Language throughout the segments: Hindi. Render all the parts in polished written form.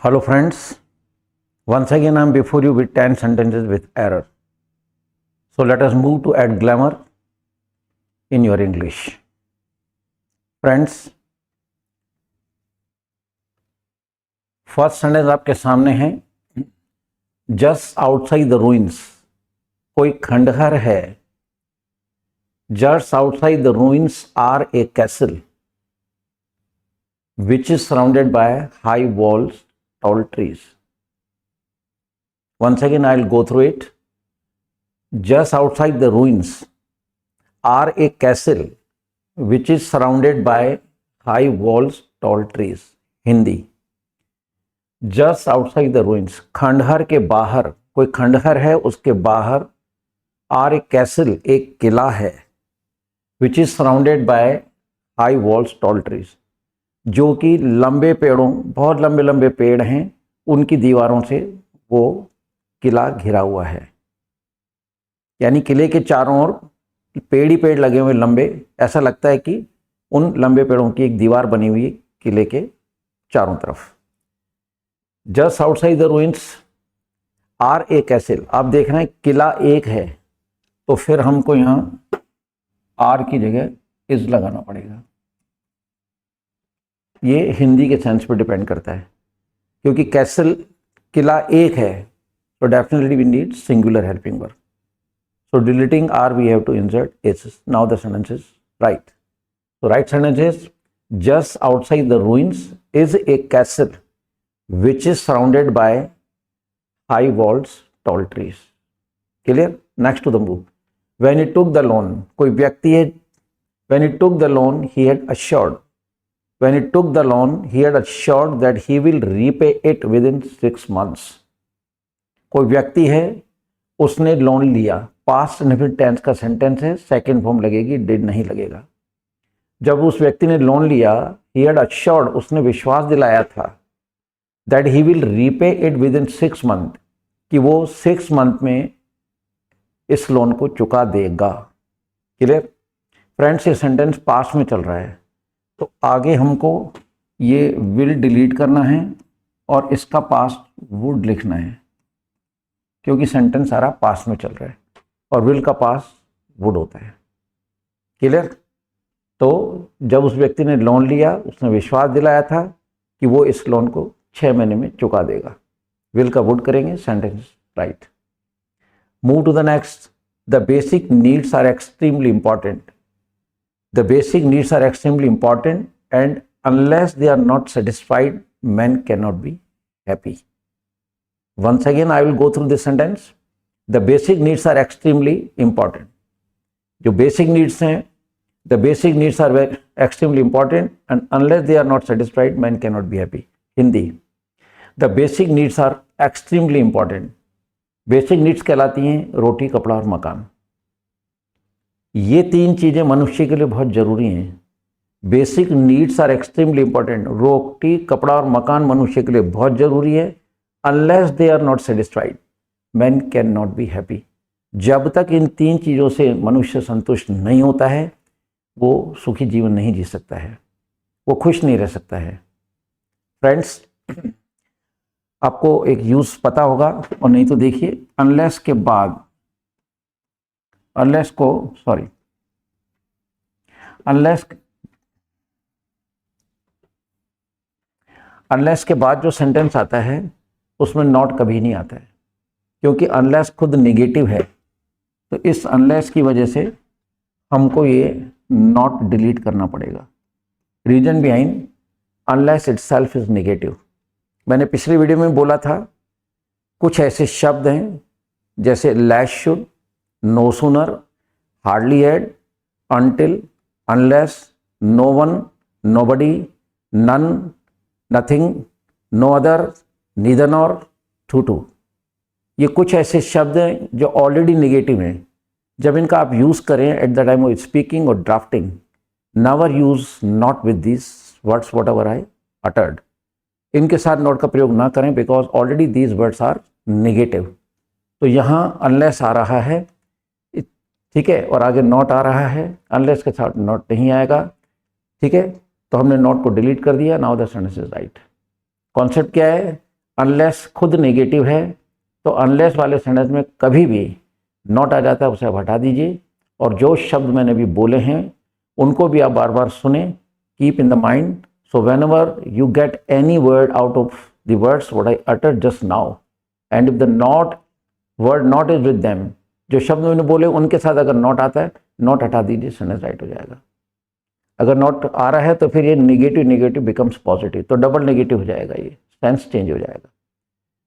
Hello friends, once again I am before you with 10 sentences with error. So let us move to add glamour in your English. Friends, first sentence आपके सामने है, जस्ट आउटसाइड द रूइंस, कोई खंडहर है. Just outside the ruins are a castle which is surrounded by high walls, tall trees. Once again I'll go through it. Just outside the ruins are a castle which is surrounded by high walls, tall trees. Hindi, just outside the ruins, खंडहर के बाहर, कोई खंडहर है, उसके बाहर are a castle, एक किला है, which is surrounded by high walls, tall trees, जो कि लंबे पेड़ों, बहुत लंबे लंबे पेड़ हैं, उनकी दीवारों से वो किला घिरा हुआ है. यानी किले के चारों ओर पेड़ ही पेड़ लगे हुए लंबे, ऐसा लगता है कि उन लंबे पेड़ों की एक दीवार बनी हुई किले के चारों तरफ. Just outside the ruins are a castle. आप देख रहे हैं किला एक है, तो फिर हमको यहाँ आर की जगह इज लगाना पड़ेगा. ये हिंदी के सेंस पर डिपेंड करता है, क्योंकि कैसल किला एक है, तो definitely we need singular helping verb. So deleting R we have to insert is. Now the sentence is right. So right sentence is, just outside the ruins is a castle which is surrounded by high walls, tall trees. Clear? Next to the move. When he took the loan, कोई व्यक्ति है, when he took the loan he had assured, when he took the loan he had assured that he will repay it within 6 months. कोई व्यक्ति है, उसने लोन लिया, पास्ट इंडेफिनिट टेंस का सेंटेंस है, सेकंड फॉर्म लगेगी, डिड नहीं लगेगा. जब उस व्यक्ति ने लोन लिया, ही हैड अश्योर्ड, उसने विश्वास दिलाया था, that he will repay it with in 6 month, कि वो 6 मंथ में इस लोन को चुका देगा. Clear friends? ये सेंटेंस पास्ट में चल रहा है, तो आगे हमको ये विल डिलीट करना है और इसका पास्ट वुड लिखना है, क्योंकि सेंटेंस सारा पास्ट में चल रहा है और विल का पास्ट वुड होता है. क्लियर? तो जब उस व्यक्ति ने लोन लिया, उसने विश्वास दिलाया था कि वो इस लोन को 6 महीने में चुका देगा. विल का वुड करेंगे, sentence right. Move to the next. The basic needs are extremely important. The basic needs are extremely important and unless they are not satisfied man can not be happy. Once again I will go through this sentence. The basic needs are extremely important. जो basic needs हैं, the basic needs are very extremely important and unless they are not satisfied man cannot be happy. Hindi, the basic needs are extremely important. Basic needs कहलाती हैं रोटी, कपड़ा और मकान. ये 3 चीज़ें मनुष्य के लिए बहुत ज़रूरी हैं. Basic needs are extremely important. रोटी, कपड़ा और मकान मनुष्य के लिए बहुत ज़रूरी है. Unless they are not satisfied, man cannot be happy. जब तक इन 3 चीज़ों से मनुष्य संतुष्ट नहीं होता है, वो सुखी जीवन नहीं जी सकता है, वो खुश नहीं रह सकता है. फ्रेंड्स, आपको एक यूज पता होगा, और नहीं तो देखिए, अनलेस के बाद, अनलेस को सॉरी अनलेस के बाद जो सेंटेंस आता है उसमें नॉट कभी नहीं आता है, क्योंकि अनलेस खुद नेगेटिव है. तो इस अनलेस की वजह से हमको ये नॉट डिलीट करना पड़ेगा. Reason behind unless itself is negative. मैंने पिछली वीडियो में बोला था, कुछ ऐसे शब्द हैं जैसे lest should, no sooner, hardly add, until, unless, no one, nobody, none, nothing, no other, neither nor, too. ये कुछ ऐसे शब्द हैं जो ऑलरेडी नेगेटिव हैं. जब इनका आप यूज़ करें at the time of speaking और drafting, never use not with this words whatever I uttered. इनके साथ नॉट का प्रयोग ना करें, because already these words are negative. तो यहाँ अनलेस आ रहा है, ठीक है, और आगे नॉट आ रहा है. अनलेस के साथ नॉट नहीं आएगा, ठीक है, तो हमने नॉट को डिलीट कर दिया. Now the sentence is right. Concept क्या है? अनलेस खुद नेगेटिव है तो अनलेस वाले सेंटेंस में कभी भी नॉट आ जाता है, उसे आप हटा दीजिए। और जो शब्द मैंने अभी बोले हैं उनको भी आप बार बार सुने, keep in the mind. So when ever you get any word out of the words what I uttered just now, and if the not word not is with them, जो शब्द मैंने बोले उनके साथ अगर नॉट आता है, नॉट हटा दीजिए, सेंटेंस राइट हो जाएगा। अगर नॉट आ रहा है तो फिर ये नेगेटिव बिकम्स पॉजिटिव, तो डबल नेगेटिव हो जाएगा, ये सेंस चेंज हो जाएगा।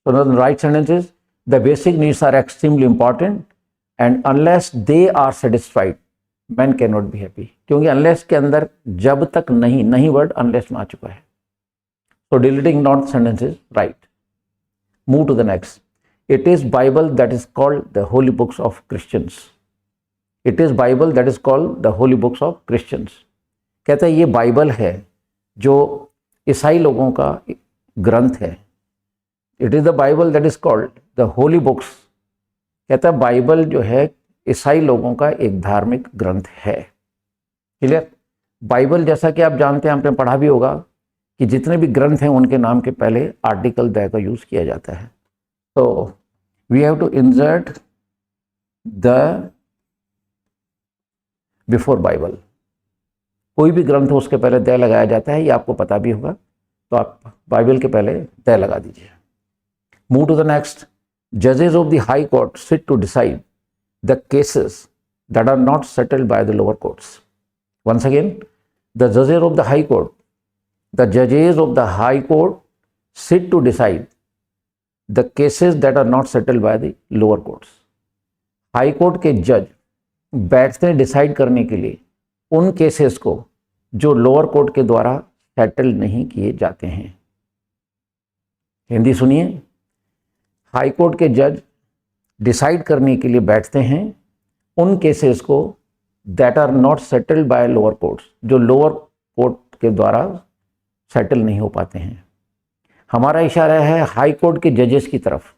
तो the right sentence is the basic needs are extremely important and unless they are satisfied man can not be happy. क्योंकि अनलेस के अंदर जब तक नहीं वर्ड अनलेस में आ चुका है। So deleting not sentence is right. Move to the next. It is Bible that is called the holy books of Christians. It is Bible that is called the holy books of Christians. कहता है ये बाइबल है जो ईसाई लोगों का ग्रंथ है। It is the Bible that is called the holy books. कहता है बाइबल जो है ईसाई लोगों का एक धार्मिक ग्रंथ है। क्लियर? बाइबल जैसा कि आप जानते हैं, आपने पढ़ा भी होगा कि जितने भी ग्रंथ हैं उनके नाम के पहले आर्टिकल द का यूज किया जाता है। तो we have to insert the before Bible. कोई भी ग्रंथ हो उसके पहले द लगाया जाता है, ये आपको पता भी होगा, तो आप बाइबल के पहले द लगा दीजिए। Move to the next. जजेस of the high court sit to decide the cases that are not settled by the lower courts. Once again, the जजेस of the high court, the judges of the high court sit to decide the cases that are not settled by the lower courts. High court के जज बैठते हैं डिसाइड करने के लिए उन केसेस को जो लोअर कोर्ट के द्वारा सेटल नहीं किए जाते हैं। हिंदी सुनिए। हाई कोर्ट के जज डिसाइड करने के लिए बैठते हैं उन केसेस को that are not settled by lower courts, जो लोअर कोर्ट के द्वारा सेटल नहीं हो पाते हैं। हमारा इशारा है हाई कोर्ट के जजेस की तरफ,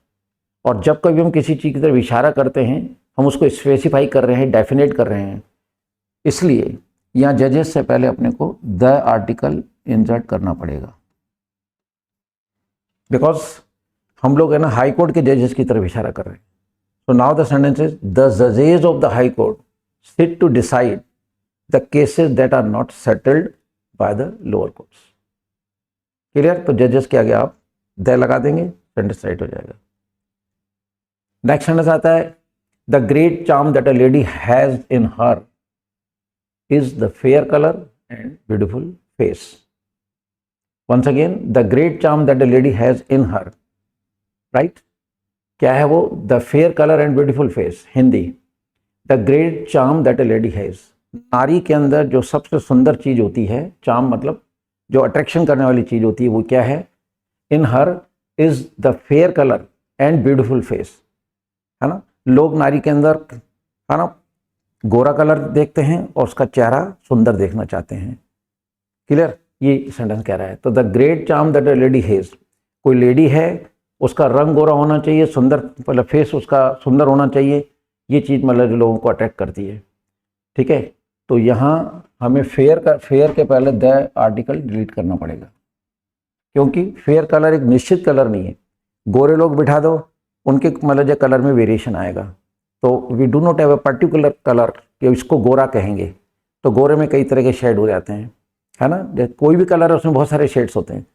और जब कभी हम किसी चीज़ की तरफ इशारा करते हैं हम उसको स्पेसिफाई कर रहे हैं, डेफिनेट कर रहे हैं। इसलिए यहाँ जजेस से पहले अपने को द आर्टिकल इंसर्ट करना पड़ेगा, बिकॉज हम लोग है ना हाई कोर्ट के जजेस की तरफ इशारा कर रहे हैं। तो now the sentence is the जजेस of the high court sit to decide the cases that are not settled by the lower courts. Clear? तो जजेस के आगे आप द लगा देंगे, सेंटेंस राइट हो जाएगा। नेक्स्ट सेंटेंस आता है the great charm that a lady has in her is the fair colour and beautiful face. Once again, the great charm that a lady has in her, right? क्या है वो? The fair colour and beautiful face. Hindi, the great charm that a lady has. नारी के अंदर जो सबसे सुंदर चीज होती है, चार्म मतलब जो अट्रैक्शन करने वाली चीज होती है, वो क्या है? In her is the fair colour and beautiful face, है ना? लोग नारी के अंदर, है ना, गोरा कलर देखते हैं और उसका चेहरा सुंदर देखना चाहते हैं। क्लियर? ये सेंटेंस कह रहा है। तो the great charm that a lady has, कोई लेडी है उसका रंग गोरा होना चाहिए, सुंदर मतलब फेस उसका सुंदर होना चाहिए, ये चीज़ मतलब लोगों को अट्रैक्ट करती है। ठीक है? तो यहाँ हमें फेयर के पहले द आर्टिकल डिलीट करना पड़ेगा, क्योंकि फेयर कलर एक निश्चित कलर नहीं है। गोरे लोग बिठा दो, उनके मतलब जो कलर में वेरिएशन आएगा। तो we do not have a particular colour कि इसको गोरा कहेंगे, तो गोरे में कई तरह के शेड हो जाते हैं, है ना? कोई भी कलर है उसमें बहुत सारे शेड्स होते हैं।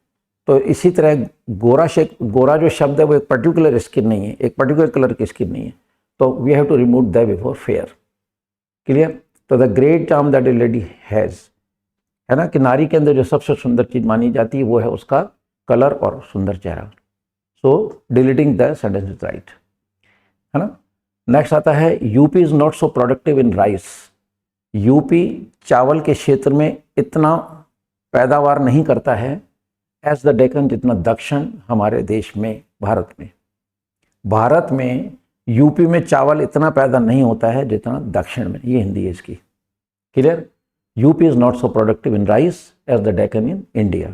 तो इसी तरह गोरा जो शब्द है वो एक पर्टिकुलर स्किन नहीं है, एक पर्टिकुलर कलर की स्किन नहीं है। तो we have to remove the before fair. Clear? तो the great charm that a lady has, है ना, कि नारी के अंदर जो सबसे सुंदर चीज मानी जाती है वो है उसका कलर और सुंदर चेहरा। So deleting the sentence is right, है ना? नेक्स्ट आता है UP is not so productive in rice. UP चावल के क्षेत्र में इतना पैदावार नहीं करता है एज द डेक्कन, जितना दक्षिण हमारे देश में, भारत में यूपी में चावल इतना पैदा नहीं होता है जितना दक्षिण में। ये हिंदी है इसकी। Clear? UP is not so productive in rice as the Deccan in India.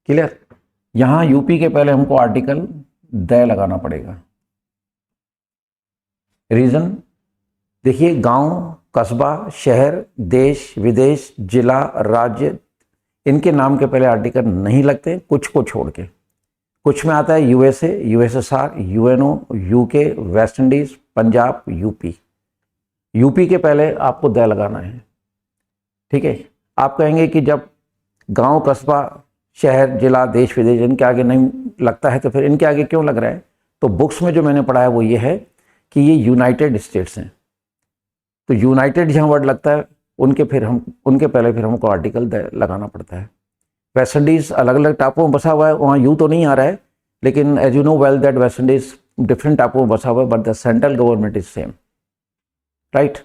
Clear? यहाँ यूपी के पहले हमको आर्टिकल द लगाना पड़ेगा। रीजन देखिए, गांव, कस्बा, शहर, देश, विदेश, जिला, राज्य, इनके नाम के पहले आर्टिकल नहीं लगते, कुछ को छोड़ के। कुछ में आता है USA, USSR, UNO, UK, West Indies, Punjab, UP. UP के पहले आपको द लगाना है, ठीक है। आप कहेंगे कि जब गांव, कस्बा, शहर, जिला, देश विदेश इनके आगे नहीं लगता है तो फिर इनके आगे क्यों लग रहा है? तो बुक्स में जो मैंने पढ़ा है वो ये है कि ये यूनाइटेड स्टेट्स हैं, तो यूनाइटेड जहाँ वर्ड लगता है उनके पहले फिर हमको आर्टिकल द लगाना पड़ता है। वेस्ट इंडीज अलग अलग टापुओं में बसा हुआ है, वहाँ यू तो नहीं आ रहा है, लेकिन as you know well that West Indies different टापुओं में बसा हुआ है, but the central government is same, right.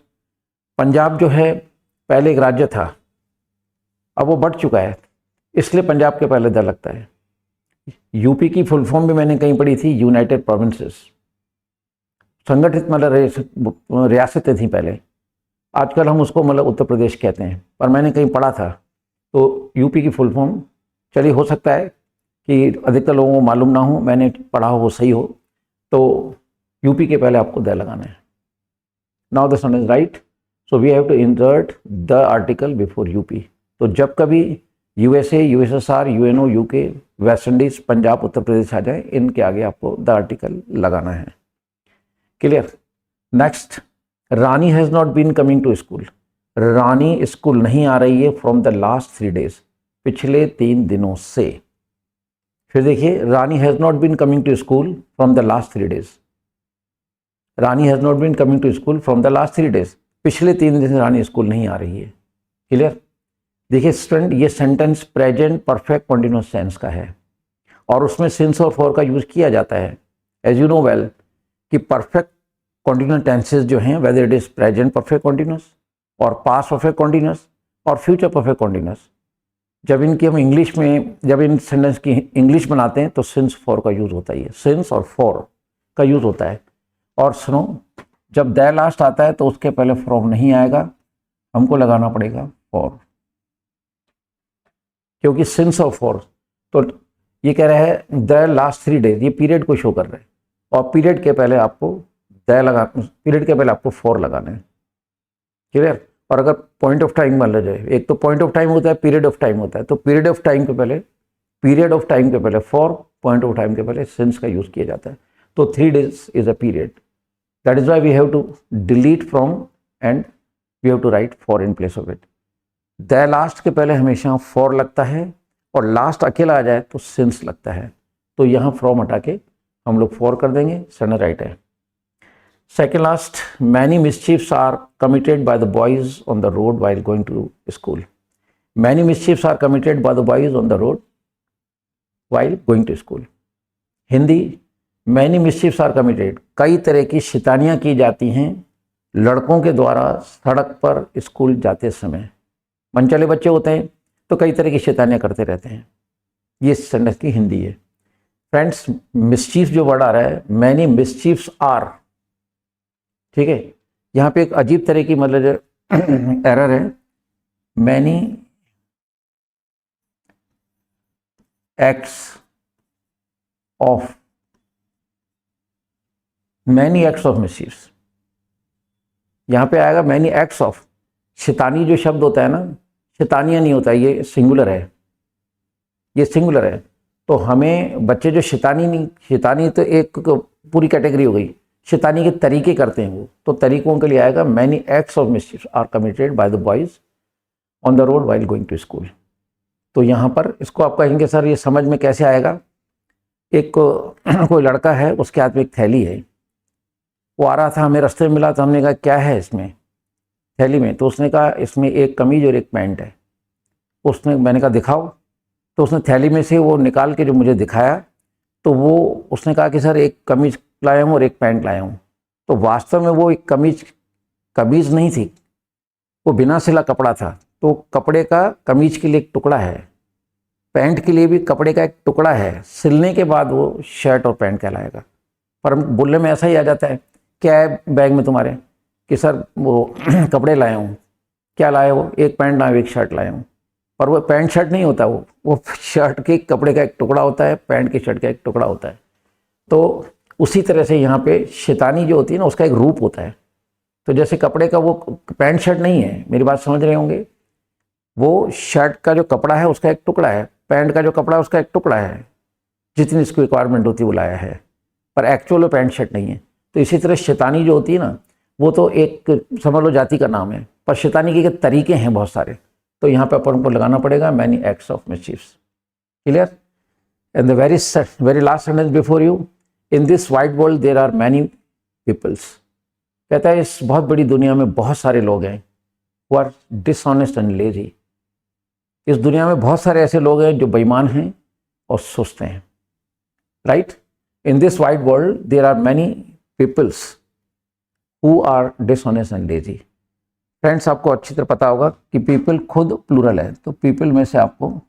Punjab जो है पहले एक राज्य था, अब वो बढ़ चुका है, इसलिए पंजाब के पहले द लगता है। यूपी की फुल फॉर्म भी मैंने कहीं पढ़ी थी, यूनाइटेड प्रोविंसेस, संगठित मतलब रियासतें थी पहले, आजकल हम उसको मतलब उत्तर प्रदेश कहते हैं, पर मैंने कहीं पढ़ा था। तो यूपी की फुल फॉर्म, चलिए हो सकता है कि अधिकतर लोगों को मालूम ना हो, मैंने पढ़ा हो वो सही हो, तो यूपी के पहले आपको द लगाना है। Now the sun is right, so we have to insert the article before UP. तो जब कभी USA, USSR, UNO, UK, West Indies, Punjab, Uttar Pradesh आ जाए, इनके आगे आपको द आर्टिकल लगाना है। Clear? Next, Rani has not been coming to school. Rani school नहीं आ रही है फ्रॉम द लास्ट 3 days, पिछले 3 दिनों से। फिर देखिए, Rani has not been coming to school from the last 3 days। Rani has not been coming to school from the last 3 days, पिछले 3 दिन से रानी स्कूल नहीं आ रही है। क्लियर? देखिए स्टूडेंट, ये sentence present perfect continuous tense का है और उसमें सिंस और फॉर का यूज किया जाता है। एज यू नो वेल कि परफेक्ट कंटिन्यूअस टेंसेस जो हैं, whether it is present perfect continuous और पास्ट परफेक्ट कंटिन्यूअस और फ्यूचर परफेक्ट कंटिन्यूअस, जब इनकी हम इंग्लिश में, जब इन सेंटेंस की इंग्लिश बनाते हैं तो सिंस फॉर का यूज होता है, सिंस और फॉर का यूज होता है। और सुनो, जब द लास्ट आता है तो उसके पहले फ्रॉम नहीं आएगा, हमको लगाना पड़ेगा फॉर, क्योंकि सिंस और फॉर, तो ये कह रहा है द लास्ट 3 days, ये पीरियड को शो कर रहा है और पीरियड के पहले आपको पीरियड के पहले आपको फॉर लगाना है। क्लियर? और अगर पॉइंट ऑफ टाइम मान लीजिए, एक तो पॉइंट ऑफ टाइम होता है, पीरियड ऑफ टाइम होता है, तो पीरियड ऑफ टाइम के पहले फॉर, पॉइंट ऑफ टाइम के पहले सिंस का यूज किया जाता है। तो 3 days is a period, that is why we have to delete from and we have to write for in place of it. The last के पहले हमेशा फॉर लगता है और लास्ट अकेला आ जाए तो सिंस लगता है, तो यहाँ फ्रॉम हटा के हम लोग फॉर कर देंगे, सन राइट है। Second last, many mischiefs are committed by the boys on the road while going to school. Many mischiefs are committed by the boys on the road while going to school. Hindi, many mischiefs are committed, कई तरह की शैतानियाँ की जाती हैं लड़कों के द्वारा सड़क पर स्कूल जाते समय। मनचले बच्चे होते हैं तो कई तरह की शैतानियाँ करते रहते हैं, ये सेंटेंस की हिंदी है। फ्रेंड्स, मिसचीफ जो वर्ड आ रहा है, मैनी मिसचीफ्स आर, ठीक है, यहाँ पे एक अजीब तरह की मतलब एरर है, मैनी एक्ट्स ऑफ मिसचीफ्स, यहाँ पे आएगा मैनी एक्ट्स ऑफ। शैतानी जो शब्द होता है ना, शैतानियाँ नहीं होता है, ये सिंगुलर है, ये सिंगुलर है। तो हमें बच्चे जो शैतानी तो एक पूरी कैटेगरी हो गई, शैतानी के तरीके करते हैं वो, तो तरीकों के लिए आएगा many acts of mischief are committed by the boys on the road while going to school. तो यहाँ पर इसको आप कहेंगे सर ये समझ में कैसे आएगा? एक कोई लड़का है, उसके हाथ में एक थैली है, वो आ रहा था, हमें रास्ते में मिला, तो हमने कहा क्या है इसमें थैली में? तो उसने कहा इसमें एक कमीज और एक पैंट है। मैंने कहा दिखाओ, तो उसने थैली में से वो निकाल के जो मुझे दिखाया, तो वो उसने कहा कि सर एक कमीज लाया हूँ और एक पैंट लाया हूँ। तो वास्तव में वो एक कमीज नहीं थी, वो बिना सिला कपड़ा था। तो कपड़े का कमीज के लिए एक टुकड़ा है, पैंट के लिए भी कपड़े का एक टुकड़ा है, सिलने के बाद वो शर्ट और पैंट कहलाएगा। पर बोलने में ऐसा ही आ जाता है, क्या है बैग में तुम्हारे? कि सर वो कपड़े लाया हूँ। क्या लाए? वो एक पैंट लाया, एक शर्ट लाया हूँ। पर वो पैंट शर्ट नहीं होता, वो शर्ट के कपड़े का एक टुकड़ा होता है, पैंट के शर्ट का एक टुकड़ा होता है। तो उसी तरह से यहाँ पे शैतानी जो होती है ना, उसका एक रूप होता है। तो जैसे कपड़े का वो पैंट शर्ट नहीं है, मेरी बात समझ रहे होंगे, वो शर्ट का जो कपड़ा है उसका एक टुकड़ा है, पैंट का जो कपड़ा है उसका एक टुकड़ा है, जितनी इसको रिक्वायरमेंट होती है वो लाया है, पर एक्चुअल में पैंट शर्ट नहीं है। तो इसी तरह शैतानी जो होती है ना, वो तो एक समझ लो जाति का नाम है, पर शैतानी के तरीके हैं बहुत सारे। तो यहाँ पे अपन को लगाना पड़ेगा many acts of mischiefs. Clear? And the very last sentence before you, in this wide world there are many peoples. कहता है इस बहुत बड़ी दुनिया में बहुत सारे लोग हैं who are dishonest and lazy. इस दुनिया में बहुत सारे ऐसे लोग हैं जो बेईमान हैं और सुस्त हैं। Right? In this wide world there are many peoples who are dishonest and lazy. Friends, आपको अच्छी तरह पता होगा कि पीपल खुद प्लूरल है, तो पीपल में से आपको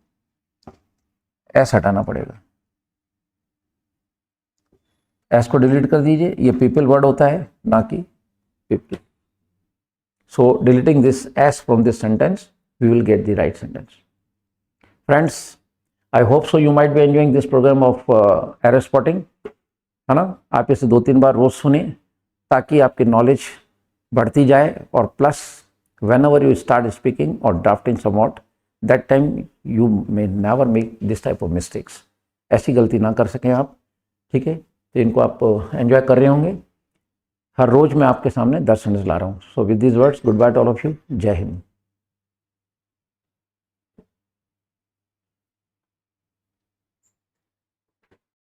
एस हटाना पड़ेगा। एस को डिलीट कर दीजिए, ये पीपल वर्ड होता है ना कि people. So deleting this S from this sentence we will get the right sentence. Friends, I hope so you might be enjoying this programme of error spotting, है ना। आप इसे 2-3 बार रोज सुने ताकि आपकी नॉलेज बढ़ती जाए, और plus whenever you start speaking or drafting somewhat, that time you may never make this type of mistakes. ऐसी गलती ना कर सकें आप, ठीक है। तो इनको आप एंजॉय कर रहे होंगे। हर रोज मैं आपके सामने 10 सेंटेंस ला रहा हूँ। So with this words, good by two all of you. जय हिंद।